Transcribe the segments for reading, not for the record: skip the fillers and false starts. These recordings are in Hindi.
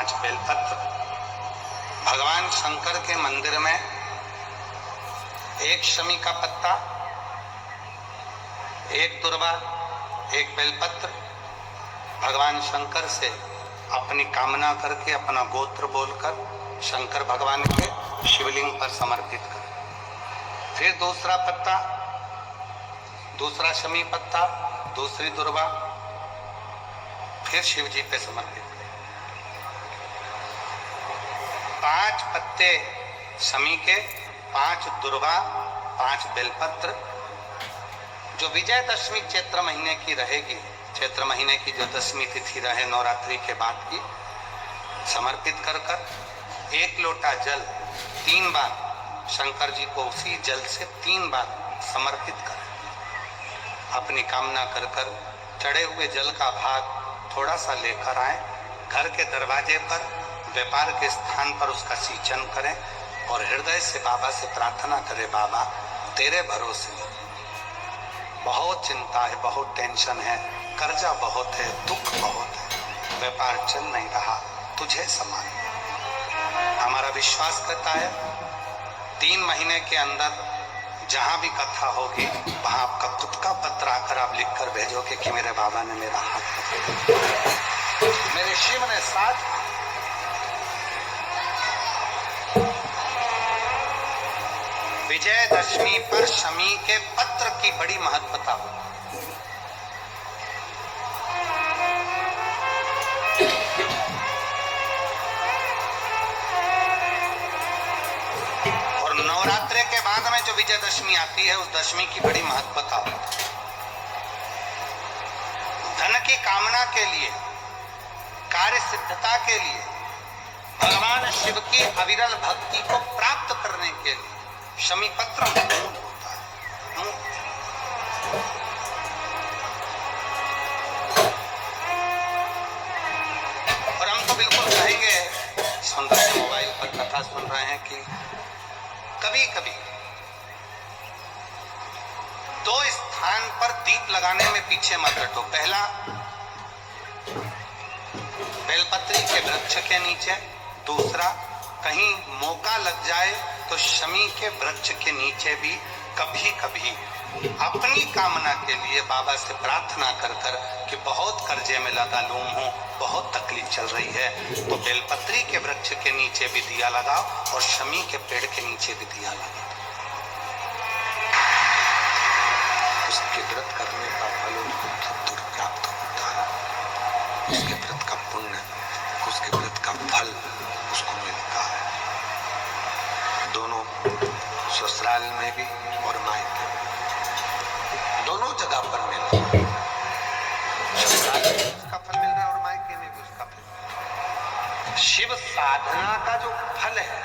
5 बेलपत्र भगवान शंकर के मंदिर में, एक शमी का पत्ता, एक दुर्वा, एक बेलपत्र भगवान शंकर से अपनी कामना करके, अपना गोत्र बोलकर शंकर भगवान के शिवलिंग पर समर्पित करें। फिर दूसरा पत्ता, दूसरा शमी पत्ता, दूसरी दुर्वा, फिर शिव जी पे समर्पित करें। 5 पत्ते शमी के, 5 दुर्वा, 5 बेलपत्र, जो विजयदशमी चैत्र महीने की रहेगी, चैत्र महीने की जो दशमी तिथि रहे नवरात्रि के बाद की, समर्पित कर कर 1 लोटा जल 3 बार शंकर जी को उसी जल से 3 बार समर्पित करें। अपनी कामना कर कर चढ़े हुए जल का भाग थोड़ा सा लेकर आए, घर के दरवाजे पर, व्यापार के स्थान पर उसका सिंचन करें और हृदय से बाबा से प्रार्थना करें, बाबा तेरे भरोसे बहुत चिंता है, बहुत टेंशन है, कर्जा बहुत है, दुख बहुत है, व्यापार चल नहीं रहा, तुझे समान। हमारा विश्वास करता है 3 महीने के अंदर जहां भी कथा होगी वहां आपका खुद का पत्र आकर आप लिखकर भेजोगे कि मेरे बाबा ने मेरा हाथ पकड़ा, मेरे शिव ने साथ। विजयदशमी पर शमी के पत्र की बड़ी महत्वता हो। और नवरात्रि के बाद में जो विजयदशमी आती है उस दशमी की बड़ी महत्वता हो। धन की कामना के लिए, कार्य सिद्धता के लिए, भगवान शिव की अविरल भक्ति को प्राप्त करने के लिए शमी पत्र होता है। और हम तो बिल्कुल कहेंगे, सुन रहे हैं मोबाइल पर कथा सुन रहे हैं कि कभी कभी 2 स्थान पर दीप लगाने में पीछे मत हटो। पहला, बेलपत्री के वृक्ष के नीचे। दूसरा, कहीं मौका लग जाए तो शमी के वृक्ष के नीचे भी कभी कभी अपनी कामना के लिए बाबा से प्रार्थना कर कर कि बहुत कर्जे में लगा लूम हूं, बहुत तकलीफ चल रही है, तो बेलपत्री के वृक्ष के नीचे भी दिया लगाओ और शमी के पेड़ के नीचे भी दिया लगाओ। उसके व्रत करने का फल उनको प्राप्त होता है, उसके व्रत का पुण्य, उसके व्रत का फल उसको मिलता है। दोनों ससुराल में भी और मायके में, दोनों जगह पर मिलता है। ससुराल में भी उसका फल मिल रहा है और मायके में भी उसका फल। शिव साधना का जो फल है,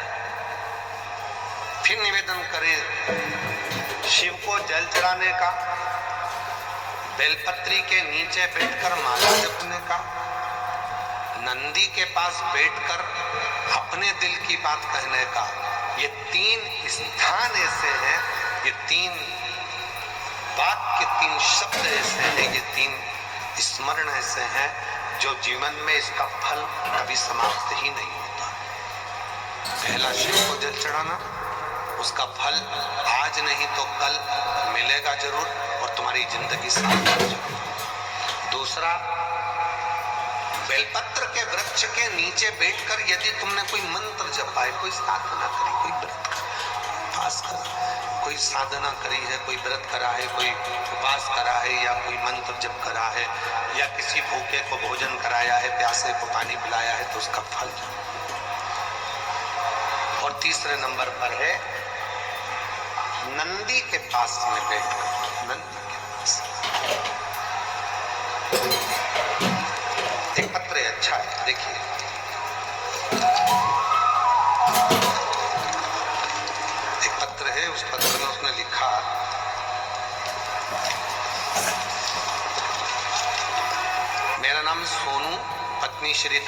फिर निवेदन करें शिव को जल चढ़ाने का, बेलपत्री के नीचे बैठकर माला जपने का, नंदी के पास बैठकर अपने दिल की बात कहने का, ये 3 स्थान ऐसे हैं, ये 3 वाक्य, 3 शब्द ऐसे हैं, ये 3 स्मरण ऐसे हैं जो जीवन में इसका फल कभी समाप्त ही नहीं होता। पहला, शिव को जल चढ़ाना, उसका फल आज नहीं तो कल मिलेगा जरूर और तुम्हारी जिंदगी सार्थक हो जाएगी। दूसरा, बेलपत्र के वृक्ष के नीचे बैठकर यदि तुमने कोई मंत्र जपा है, कोई साधना करी, कोई व्रत उपास करा, कोई साधना करी है, कोई व्रत करा है, कोई उपास करा है, या कोई मंत्र जप करा है, या किसी भूखे को भोजन कराया है, प्यासे को पानी पिलाया है, तो उसका फल। और तीसरे नंबर पर है नंदी के पास में बैठकर, नंदी के पास एक पत्र है, अच्छा है, देखिए। एक पत्र है, उस पत्र में उसने लिखा, मेरा नाम सोनू, पत्नी श्री